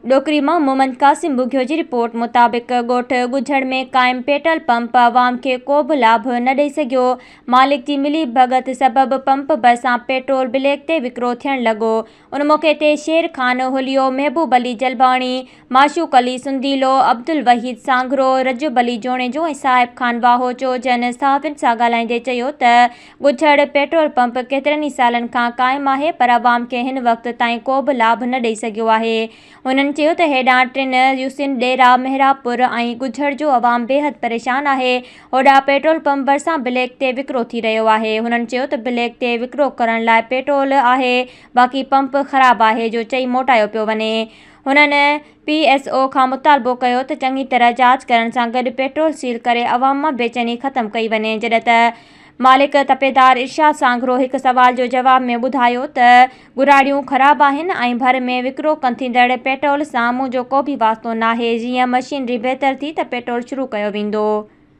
डोकरी मां मोहम्मद कासिम बुघियो जी रिपोर्ट मुताबिक़ ॻोठ ॻुझड़ में क़ाइम पेट्रोल पंप अवाम खे को बि लाभ न ॾेई सघियो। मालिक जी मिली भगत सबबि पंप भरिसां पेट्रोल ब्लैक ते विकिरो थियण लॻो। उन मौक़े ते शेर ख़ान हुलियो, महबूब अली जलबाणी, माशूक अली सुंदीलो, अब्दुल वहीद सांगरो, रजब अली जोणेजो ऐं साहिब खान वाहो चोजन सहाफ़ियुनि सां ॻाल्हाईंदे चयो त ॻुझड़ पेट्रोल पंप केतिरनि ई सालनि खां क़ाइमु आहे, पर अवाम खे हिन वक़्त ताईं को बि लाभ न ॾेई सघियो आहे। हुननि चयो त हेॾां टिनि यूसिन, डेरा, मेहरापुर ऐं ॻुझड़ जो अवाम बेहद परेशान आहे। होॾां पेट्रोल पंप भरिसां ब्लैक ते विकिरो थी रहियो आहे। हुननि चयो त ब्लैक ते विकिरो करण लाइ पेट्रोल आहे, बाक़ी पंप ख़राबु आहे जो चई मोटायो पियो वञे। हुननि PSO खां मुतालबो कयो त चङी तरह जांच करण सां गॾु पेट्रोल सील करे अवाम मां बेचैनी ख़तमु कई वञे। जॾहिं त मालिक तपेदार इरशाद सांगरो हिकु सवाल जो जवाब में ॿुधायो त गुराड़ियूं ख़राबु आहिनि ऐं भर में विकिरो थींदड़ पेट्रोल सां मुंहिंजो को बि वास्तो नाहे। जीअं मशीनरी बहितर थी त पेट्रोल शुरू कयो वेंदो।